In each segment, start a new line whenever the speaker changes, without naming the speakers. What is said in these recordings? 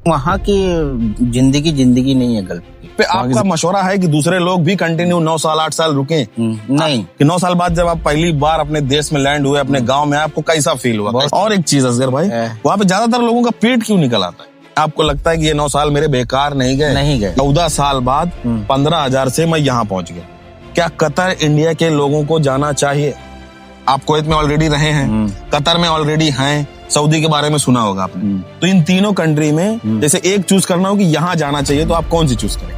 वहाँ की जिंदगी नहीं है गल्फ
पे आपका मशवरा है कि दूसरे लोग भी कंटिन्यू 9 साल 8 साल रुके?
नहीं,
कि 9 साल बाद जब आप पहली बार अपने देश में लैंड हुए, अपने गांव में, आपको कैसा फील हुआ? और एक चीज असगर भाई, वहाँ पे ज्यादातर लोगों का पेट क्यों निकल आता है? आपको लगता है कि ये 9 साल मेरे बेकार नहीं गए? 14 साल बाद 15,000 से मैं यहाँ पहुंच गया। क्या कतर इंडिया के लोगों को जाना चाहिए? आप कुवैत में ऑलरेडी रहे हैं, कतर में ऑलरेडी हैं, सऊदी के बारे में सुना होगा आपने। तो इन तीनों कंट्री में जैसे एक चूज करना हो कि यहाँ जाना चाहिए, तो आप कौन सी चूज करें?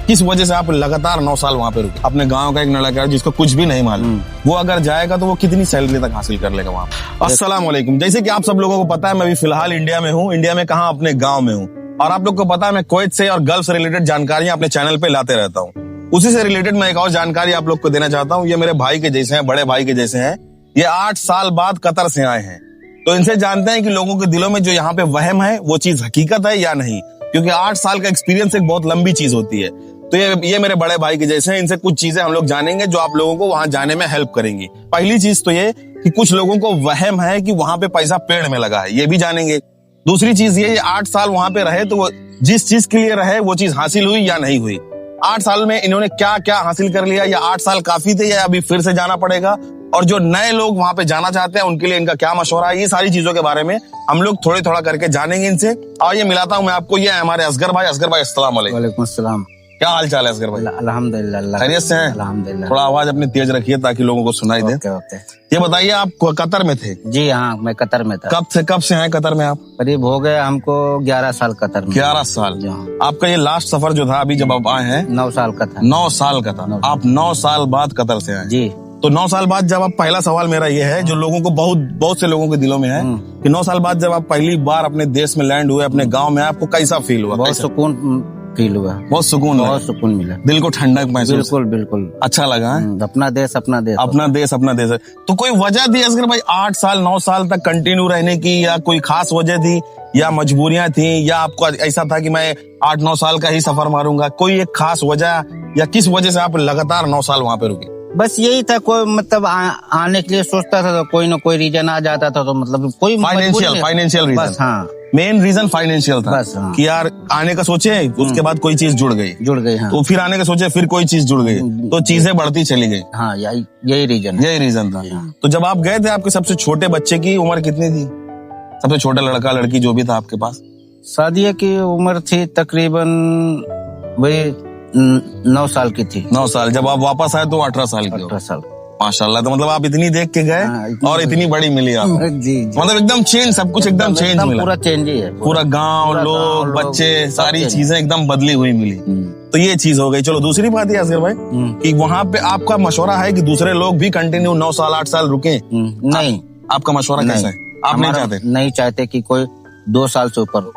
किस वजह से आप लगातार 9 साल वहां पे रुके? अपने गांव का एक लड़का है जिसको कुछ भी नहीं मालूम, वो अगर जाएगा तो वो कितनी सैलरी तक हासिल कर लेगा वहां? अस्सलाम वालेकुम। जैसे कि आप सब लोगों को पता है, मैं भी फिलहाल इंडिया में हूँ। इंडिया में कहाँ? अपने गाँव में हूँ। और आप लोग को पता है, मैं कुवैत से और गल्फ से रिलेटेड जानकारियां अपने चैनल पे लाते रहता हूँ। उसी से रिलेटेड मैं एक और जानकारी आप लोग को देना चाहता हूँ। ये मेरे भाई के जैसे हैं, बड़े भाई के जैसे हैं। ये 8 साल बाद कतर से आए हैं, तो इनसे जानते हैं कि लोगों के दिलों में जो यहाँ पे वहम है वो चीज हकीकत है या नहीं, क्योंकि 8 साल का एक्सपीरियंस एक बहुत लंबी चीज होती है। तो ये मेरे बड़े भाई के जैसे हैं। इनसे कुछ चीजें हम लोग जानेंगे जो आप लोगों को वहां जाने में हेल्प करेंगी। पहली चीज तो ये कि कुछ लोगों को वहम है कि वहां पे पैसा पेड़ में लगा है, ये भी जानेंगे। दूसरी चीज ये 8 साल वहां पे रहे तो वो जिस चीज के लिए रहे वो चीज हासिल हुई या नहीं हुई। 8 साल में इन्होंने क्या क्या हासिल कर लिया, या 8 साल काफी थे या अभी फिर से जाना पड़ेगा, और जो नए लोग वहां पे जाना चाहते हैं उनके लिए इनका क्या मशवरा है। ये सारी चीजों के बारे में हम लोग थोड़ा करके जानेंगे इनसे। और ये मिलाता हूं मैं आपको, ये है हमारे असगर भाई। असगर भाई अस्सलाम वालेकुम।
वालेकुम अस्सलाम।
क्या हाल चाल है असगर भाई?
अल्हम्दुलिल्लाह,
खैरियत से हैं?
अल्हम्दुलिल्लाह।
थोड़ा आवाज अपनी तेज रखिए ताकि लोगों को सुनाई दे।
ओके।
ये बताइए, आप कतर में थे?
जी हाँ, मैं कतर में था।
कब से हैं कतर में आप?
करीब हो गए हमको 11 साल कतर में।
11 साल। आपका ये लास्ट सफर जो था अभी जब आप आए हैं?
9 साल का था।
9 साल का था। आप 9 साल बाद कतर से आए?
जी।
तो 9 साल बाद जब आप, पहला सवाल मेरा ये है जो लोगों को बहुत से लोगों के दिलों में है कि 9 साल बाद जब आप पहली बार अपने देश में लैंड हुए, अपने गांव में, आपको कैसा फील हुआ?
बहुत सुकून फील हुआ।
बहुत सुकून मिला। दिल को ठंडक महसूस?
बिल्कुल अच्छा
लगा है?
अपना देश अपना देश
है। तो कोई वजह थी असगर भाई 8 साल 9 साल तक कंटिन्यू रहने की, या कोई खास वजह थी, या मजबूरियां थी, या आपको ऐसा था कि मैं 8-9 साल का ही सफर मारूंगा? कोई एक खास वजह, या किस वजह से आप लगातार 9 साल वहां पे रुके?
बस यही था, कोई मतलब आने के लिए सोचता था तो कोई ना कोई रीजन आ जाता था, तो मतलब कोई
फाइनेंशियल रीजन।
हाँ,
मेन रीजन फाइनेंशियल था।
बस हाँ।
कि यार आने का सोचे, उसके बाद कोई चीज जुड़ गई
हाँ।
तो फिर आने का सोचे, फिर कोई चीज जुड़ गई, तो चीजें बढ़ती चली गई।
हाँ, यही रीजन था।
तो जब आप गए थे, आपके सबसे छोटे बच्चे की उम्र कितनी थी? सबसे छोटा लड़का लड़की जो भी था आपके पास?
शादी की उम्र थी तकरीबन वही 9 साल की थी।
9 साल। जब आप वापस आए तो 18 साल की?
18 साल।
माशाल्लाह। तो मतलब आप इतनी देख के गए और इतनी बड़ी मिली आपको।
जी।
मतलब एकदम चेंज, सब कुछ एकदम चेंज मिला।
पूरा चेंज ही है।
पूरा गांव, लोग, बच्चे, सारी चीजें एकदम बदली हुई मिली। तो ये चीज हो गई। चलो दूसरी बात है असगर भाई कि वहाँ पे आपका मशवरा है कि दूसरे लोग भी कंटिन्यू 9 साल 8 साल रुके?
नहीं।
आपका मशवरा कैसा है? आप नहीं चाहते
कि कोई 2 साल से ऊपर?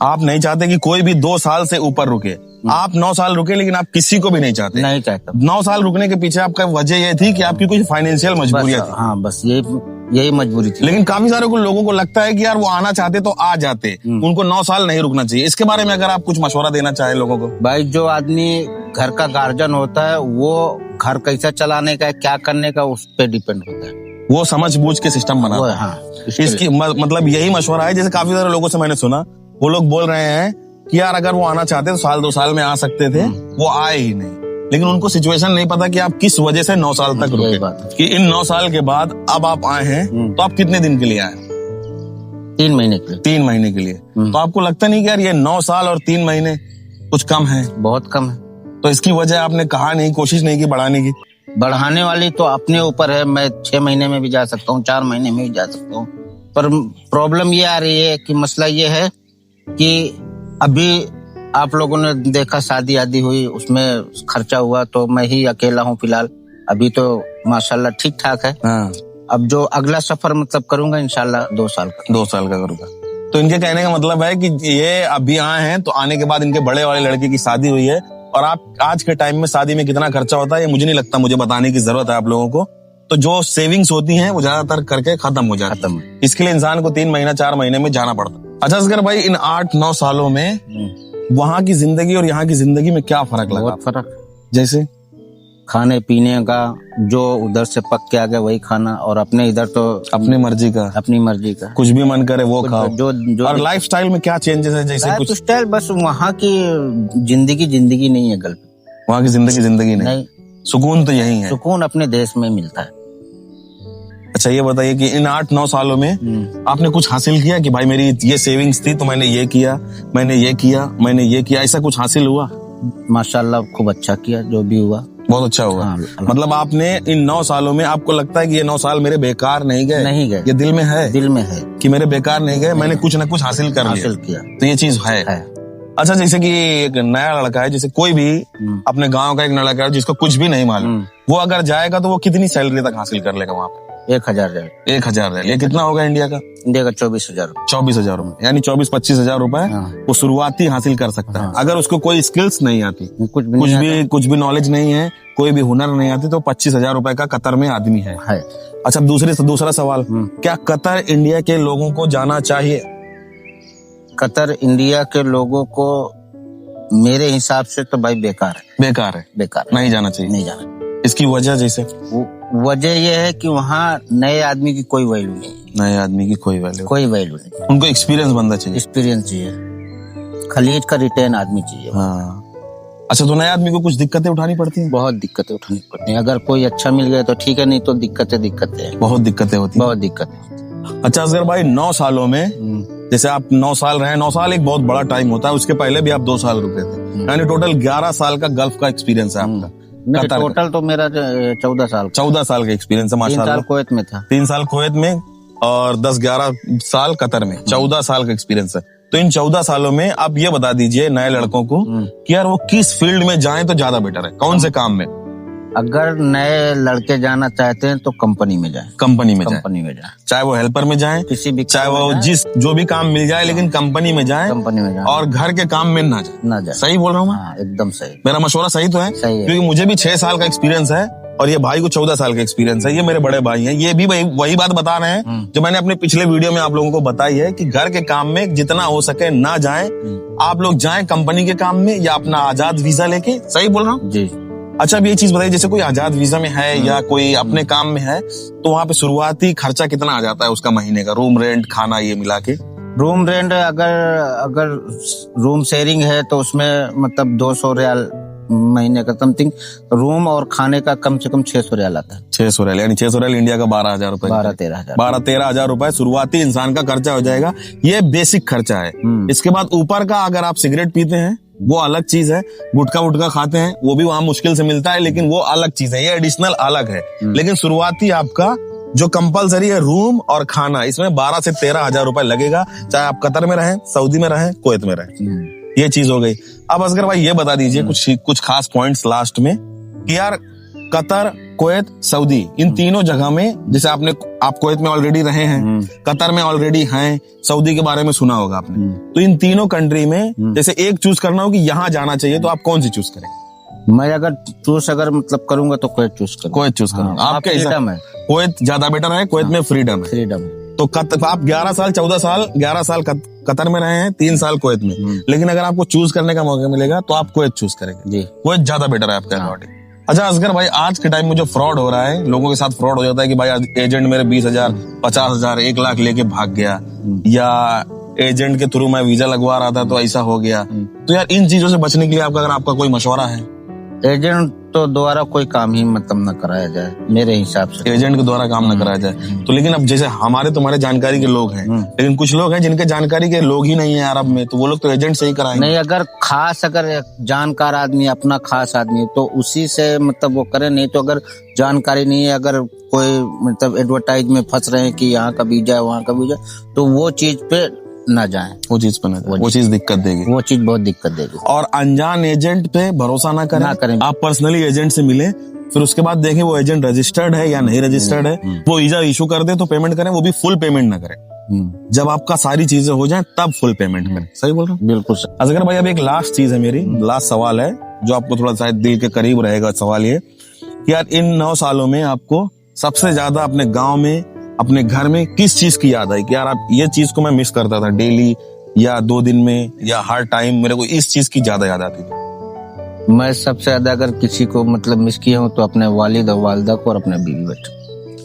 आप नहीं चाहते कि कोई भी 2 साल से ऊपर रुके? आप 9 साल रुके, लेकिन आप किसी को भी नहीं चाहते?
नहीं चाहता।
9 साल रुकने के पीछे आपका वजह ये थी कि आपकी कुछ फाइनेंशियल मजबूरियां थी?
हाँ, बस यही मजबूरी थी।
लेकिन काफी सारे लोगों को लगता है कि यार वो आना चाहते तो आ जाते, उनको 9 साल नहीं रुकना चाहिए। इसके बारे में अगर आप कुछ मशवरा देना चाहे लोगों को?
भाई, जो आदमी घर का गार्जियन होता है वो घर कैसा चलाने का, क्या करने का, उस पर डिपेंड होता है।
वो समझ बूझ के सिस्टम बनाता है।
हाँ,
इसकी मतलब यही मशवरा है। जैसे काफी सारे लोगों से मैंने सुना, वो लोग बोल रहे हैं कि यार अगर वो आना चाहते तो 1-2 साल में आ सकते थे, वो आए ही नहीं। लेकिन उनको सिचुएशन नहीं पता कि आप किस वजह से 9 साल तक रुके। कि इन 9 साल के बाद अब आप आए हैं, तो आप कितने दिन के लिए आए?
3 महीने के लिए।
3 महीने के लिए। तो आपको लगता नहीं कि यार ये 9 साल और 3 महीने कुछ कम है?
बहुत कम है।
तो इसकी वजह आपने कहा नहीं, कोशिश नहीं की बढ़ाने की?
बढ़ाने वाली तो अपने ऊपर है। मैं 6 महीने में भी जा सकता हूँ, 4 महीने में भी जा सकता हूँ। पर प्रॉब्लम ये आ रही है कि मसला ये है कि अभी आप लोगों ने देखा, शादी आदि हुई, उसमें खर्चा हुआ, तो मैं ही अकेला हूँ फिलहाल। अभी तो माशाल्लाह ठीक ठाक है।
हाँ।
अब जो अगला सफर मतलब करूंगा इंशाल्लाह 2 साल का।
2 साल का करूंगा। तो इनके कहने का मतलब है कि ये अभी आए हैं, तो आने के बाद इनके बड़े वाले लड़के की शादी हुई है, और आप आज के टाइम में शादी में कितना खर्चा होता है ये मुझे नहीं लगता मुझे बताने की जरूरत है आप लोगों को। तो जो सेविंग्स होती हैं वो ज्यादातर करके खत्म हो जाती है। इसके लिए इंसान को 3 महीना 4 महीने में जाना पड़ता है। अच्छा असगर भाई, इन 8-9 सालों में वहाँ की जिंदगी और यहाँ की जिंदगी में क्या फर्क लगा?
बहुत फर्क।
जैसे
खाने पीने का जो उधर से पक के आ गया वही खाना, और अपने इधर तो
अपनी मर्जी का कुछ भी मन करे वो खाओ।
जो
और लाइफस्टाइल में क्या चेंजेस है? जैसे कुछ
लाइफस्टाइल, बस वहाँ की जिंदगी नहीं है गल्फ,
वहाँ की जिंदगी नहीं। सुकून तो यही है,
सुकून अपने देश में मिलता है।
अच्छा ये बताइए कि इन 8-9 सालों में आपने कुछ हासिल किया कि भाई मेरी ये सेविंग्स थी तो मैंने ये किया, मैंने ये किया, ऐसा कुछ हासिल हुआ?
माशाल्लाह खूब अच्छा किया, जो भी हुआ
बहुत अच्छा हुआ।
हाँ,
मतलब आपने इन 9 सालों में आपको लगता है कि ये 9 साल मेरे बेकार नहीं गए? ये दिल में है कि मेरे बेकार नहीं गए, मैंने कुछ न कुछ हासिल किया, तो ये चीज है। अच्छा, जैसे कि एक नया लड़का है, जैसे कोई भी अपने गांव का एक लड़का है जिसको कुछ भी नहीं मालूम, वो अगर जाएगा तो वो कितनी सैलरी तक हासिल कर लेगा वहाँ पे?
1,000
रियाल। ये कितना होगा इंडिया का? 24,000 रुपए, यानी 24-25 हजार रुपए वो शुरुआती हासिल कर सकता है। अगर उसको कोई स्किल्स नहीं आती, कुछ भी नॉलेज नहीं है, कोई भी हुनर नहीं आती, तो 25,000 रुपए का कतर में आदमी है। अच्छा, दूसरा सवाल, क्या कतर इंडिया के लोगों को जाना चाहिए?
कतर इंडिया के लोगों को मेरे हिसाब से तो भाई बेकार है, नहीं जाना चाहिए। इसकी वजह, जैसे वजह यह है कि वहाँ नए आदमी की कोई वैल्यू नहीं,
उनको एक्सपीरियंस बनना चाहिए,
एक्सपीरियंस चाहिए, खलीज का रिटर्न आदमी चाहिए।
हाँ। अच्छा, तो नए आदमी को कुछ दिक्कतें उठानी पड़ती हैं?
बहुत दिक्कतें उठानी पड़ती हैं। अगर कोई अच्छा मिल गया तो ठीक है, नहीं तो दिक्कतें
बहुत दिक्कतें होती
हैं।
अच्छा असगर भाई, 9 सालों में जैसे आप 9 साल रहे, 9 साल एक बहुत बड़ा टाइम होता है, उसके पहले भी आप 2 साल रुके थे, यानी टोटल 11 साल का गल्फ का एक्सपीरियंस है आपका।
टोटल तो मेरा 14 साल का एक्सपीरियंस है माशाल्लाह। 3 साल कुवैत में था,
3 साल कुवैत में और 10-11 साल कतर में, 14 साल का एक्सपीरियंस है। तो इन 14 सालों में आप ये बता दीजिए नए लड़कों को कि यार वो किस फील्ड में जाएं तो ज्यादा बेटर है, कौन से काम में?
अगर नए लड़के जाना चाहते हैं तो कंपनी में जाएं, चाहे वो हेल्पर में जाएं,
किसी भी, चाहे वो जो भी काम मिल जाए, लेकिन कंपनी में जाएं, और घर के काम में ना जाए। सही बोल रहा हूँ मैं?
एकदम सही।
मेरा मशवरा सही तो है? क्योंकि मुझे भी 6 साल का एक्सपीरियंस है और ये भाई को 14 साल का एक्सपीरियंस है। ये मेरे बड़े भाई हैं, ये भी वही बात बता रहे हैं जो मैंने अपने पिछले वीडियो में आप लोगों को बताई है कि घर के काम में जितना हो सके ना जाएं, आप लोग जाएं कंपनी के काम में या अपना आजाद वीजा लेके। सही बोल रहा हूँ
जी?
अच्छा, अब ये चीज बताइए, जैसे कोई आजाद वीजा में है या कोई अपने काम में है, तो वहाँ पे शुरुआती खर्चा कितना आ जाता है उसका महीने का? रूम रेंट, खाना, ये मिला के?
रूम रेंट अगर रूम शेयरिंग है तो उसमें मतलब 200 रियाल महीने का समथिंग, रूम और खाने का कम से कम 600 रियाल आता है।
600 रियाल, यानी 600 रियाल इंडिया का 12,000 रुपए, 12-13 हजार रुपए शुरुआती इंसान का खर्चा हो जाएगा। ये बेसिक खर्चा है। इसके बाद ऊपर का, अगर आप सिगरेट पीते हैं वो अलग चीज है, गुटखा खाते हैं वो भी वहां मुश्किल से मिलता है, लेकिन वो अलग चीज है, ये एडिशनल अलग है। लेकिन शुरुआती आपका जो कंपलसरी है रूम और खाना, इसमें 12 से 13 हजार रुपए लगेगा, चाहे आप कतर में रहें, सऊदी में रहें, कुवैत में रहें। ये चीज हो गई। अब असगर भाई ये बता दीजिए कुछ खास पॉइंट्स लास्ट में कि यार कतर, कुवैत, सऊदी, इन तीनों जगह में, जैसे आप कुवैत में ऑलरेडी रहे हैं, कतर में ऑलरेडी हैं, सऊदी के बारे में सुना होगा आपने, तो इन तीनों कंट्री में जैसे एक चूज करना हो कि यहाँ जाना चाहिए, तो आप कौन सी चूज करेंगे?
मैं अगर मतलब करूंगा तो कुवैत चूज करूंगा।
आपका फ्रीडम है, कुवैत ज्यादा बेटर है, कुवैत में फ्रीडम है। तो आप 11 साल कतर में रहे हैं, 3 साल कुवैत में, लेकिन अगर आपको चूज करने का मौका मिलेगा तो आप कुवैत चूज करेंगे जी। कुवैत ज्यादा बेटर है आपके अकॉर्डिंग। अच्छा असगर भाई, आज के टाइम में जो फ्रॉड हो रहा है, लोगों के साथ फ्रॉड हो जाता है कि भाई एजेंट मेरे 20,000, 50,000, 1 लाख लेके भाग गया, या एजेंट के थ्रू मैं वीजा लगवा रहा था तो ऐसा हो गया। तो यार इन चीजों से बचने के लिए अगर आपका कोई मशवरा है?
एजेंट तो द्वारा कोई काम ही मतलब न कराया जाए, मेरे हिसाब से एजेंट के द्वारा काम न कराया जाए। तो लेकिन अब जैसे हमारे तुम्हारे जानकारी के लोग हैं, लेकिन कुछ लोग हैं जिनके जानकारी के लोग ही नहीं है अरब में, तो वो लोग तो एजेंट से ही कराएंगे। नहीं, अगर जानकार आदमी, अपना खास आदमी, तो उसी से मतलब वो करे। नहीं तो अगर जानकारी नहीं है, अगर कोई मतलब एडवर्टाइज में फंस रहे हैं कि यहाँ का वीजा है, वहाँ का वीजा, तो वो चीज पे ना जाए, वो चीज दिक्कत देगी, वो चीज बहुत दिक्कत देगी।
और अनजान एजेंट पे भरोसा ना करें। आप पर्सनली एजेंट से मिले, फिर उसके बाद देखें वो एजेंट रजिस्टर्ड है या नहीं रजिस्टर्ड है। वो वीजा इशू कर दे तो पेमेंट करें, वो भी फुल पेमेंट ना करें। जब आपका सारी चीजें हो जाएं तब फुल पेमेंट करें। सही बोल रहा हूँ? बिल्कुल। असगर भाई, अब एक लास्ट चीज है, मेरी लास्ट सवाल है जो आपको थोड़ा शायद दिल के करीब रहेगा। सवाल ये कि यार इन 9 सालों में आपको सबसे ज्यादा अपने गाँव में, अपने घर में किस चीज की याद आई कि यार आप ये चीज को मैं मिस करता था डेली, या 2 दिन में, या हर टाइम मेरे को इस चीज की ज्यादा याद आती थी?
मैं सबसे ज्यादा अगर किसी को मतलब मिस किया हूँ तो अपने वालिद और वालिदा को और अपने बीवी बच्चों,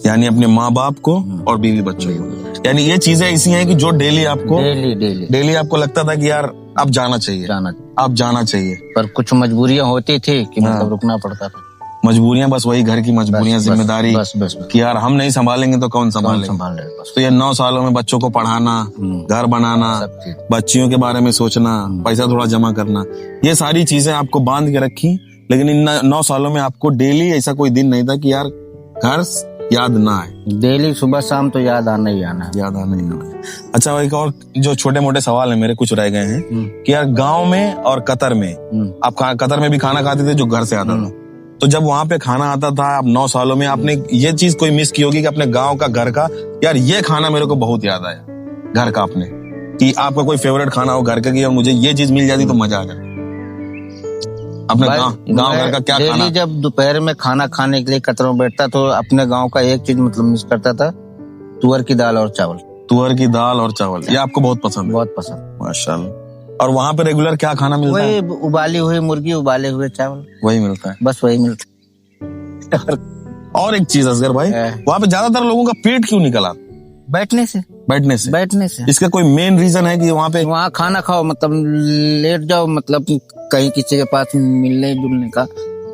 यानी अपने माँ बाप को और बीवी बच्चों को। यानी ये चीजें ऐसी हैं कि जो डेली आपको लगता था कि यार अब जाना चाहिए, अब जाना चाहिए,
पर कुछ मजबूरियां होती थी कि मतलब रुकना पड़ता था।
मजबूरियां, बस वही घर की मजबूरियां, जिम्मेदारी कि यार हम नहीं संभालेंगे तो कौन संभालेगा। तो ये 9 सालों में बच्चों को पढ़ाना, घर बनाना, बच्चियों के बारे में सोचना, पैसा थोड़ा जमा करना, ये सारी चीजें आपको बांध के रखी। लेकिन इन 9 सालों में आपको डेली ऐसा कोई दिन नहीं था कि यार घर याद ना आए।
डेली सुबह शाम तो याद आना ही आना है।
अच्छा, एक और जो छोटे मोटे सवाल है मेरे कुछ रह गए हैं कि यार गांव में और कतर में, आप कतर में भी खाना खाते थे जो घर से आता था, तो जब वहां पे खाना आता था, आप 9 सालों में आपने ये चीज कोई मिस की होगी कि अपने गांव का, घर का, यार ये खाना मेरे को बहुत याद आया घर का अपने, कि आपका कोई फेवरेट खाना हो घर का कि मुझे ये चीज मिल जाती तो मजा आ जाता। अपने गांव घर का क्या खाना?
जब दोपहर में खाना खाने के लिए कतर में बैठता तो अपने गांव का एक चीज मतलब मिस करता था, तुअर की दाल और चावल।
तुअर की दाल और चावल, ये आपको बहुत पसंद है?
बहुत पसंद,
माशाल्लाह। और वहाँ पे रेगुलर क्या खाना मिलता है?
वही उबाली हुई मुर्गी, उबाले हुए चावल,
वही मिलता है,
बस वही मिलता है।
और एक चीज असगर भाई, वहाँ पे ज्यादातर लोगों का पेट क्यों निकल आता?
बैठने से। इसका
कोई मेन रीजन है कि
वहाँ खाना खाओ मतलब लेट जाओ, मतलब कहीं किसी के पास मिलने जुलने का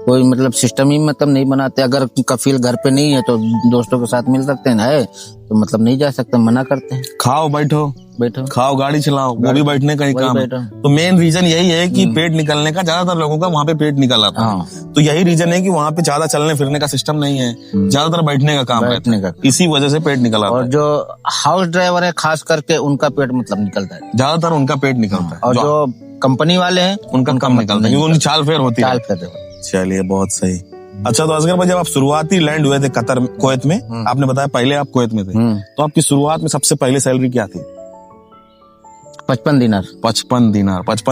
कोई मतलब सिस्टम ही मतलब नहीं बनाते। अगर कफील घर पे नहीं है तो दोस्तों के साथ मिल सकते हैं, है तो मतलब नहीं जा सकते, मना करते हैं।
खाओ, बैठो, खाओ, गाड़ी चलाओ, वो भी बैठने का ही काम है। तो मेन रीजन यही है कि पेट निकलने का, ज्यादातर लोगों का वहाँ पे पेट निकल आता है। तो यही रीजन है कि वहाँ पे ज्यादा चलने फिरने का सिस्टम नहीं है, ज्यादातर बैठने का काम है, इसी वजह से पेट निकल आता है।
और जो हाउस ड्राइवर है खास करके उनका पेट मतलब निकलता है,
ज्यादातर उनका पेट निकलता है।
और जो कंपनी वाले हैं
उनका कम निकलता है, उनकी चाल फेर होती है। चलिए, बहुत सही। अच्छा, तो असगर भाई जब आप शुरुआती लैंड हुए थे कतर, कुवैत में, आपने बताया पहले आप कुवैत में थे, तो आपकी शुरुआत में सबसे पहले सैलरी क्या थी?
55 दिनार।
55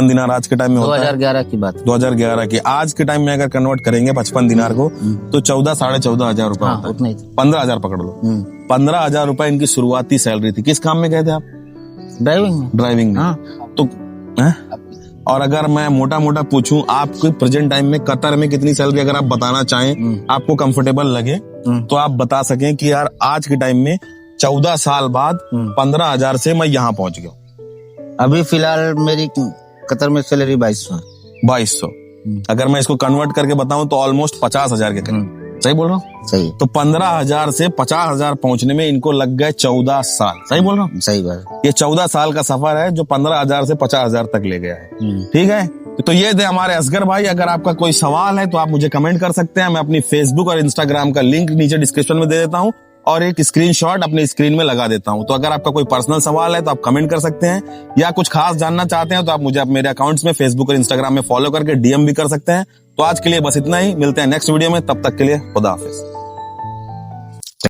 दिनार आज के टाइम में
2011 की बात,
2011 की। आज के टाइम में अगर कन्वर्ट करेंगे 55 दिनार को तो 14,500 रुपए होता है। 15,000 पकड़ लो। 15,000 रुपए इनकी शुरुआती सैलरी थी। किस काम में गए थे आप? ड्राइविंग में। तो और अगर मैं मोटा मोटा पूछूं आपको प्रेजेंट टाइम में कतर में कितनी सैलरी, अगर आप बताना चाहें, आपको कंफर्टेबल लगे तो आप बता सकें कि यार आज के टाइम में 14 साल बाद 15,000 से मैं यहाँ पहुंच गया।
अभी फिलहाल मेरी कतर में सैलरी 2200।
अगर मैं इसको कन्वर्ट करके बताऊं तो ऑलमोस्ट 50,000 के करीब। सही बोल रहा हूँ?
सही।
तो 15,000 से 50,000 पहुंचने में इनको लग गए 14 साल। सही बोल रहा हूँ?
सही बात।
ये 14 साल का सफर है जो 15,000 से 50,000 तक ले गया है। ठीक है, तो ये थे हमारे असगर भाई। अगर आपका कोई सवाल है तो आप मुझे कमेंट कर सकते हैं। मैं अपनी फेसबुक और इंस्टाग्राम का लिंक नीचे डिस्क्रिप्शन में दे देता हूँ और एक स्क्रीनशॉट अपने स्क्रीन में लगा देता हूं। तो अगर आपका कोई पर्सनल सवाल है तो आप कमेंट कर सकते हैं, या कुछ खास जानना चाहते हैं तो आप मुझे मेरे अकाउंट्स में फेसबुक और इंस्टाग्राम में फॉलो करके DM भी कर सकते हैं। तो आज के लिए बस इतना ही, मिलते हैं नेक्स्ट वीडियो में, तब तक के लिए खुदा हाफिज।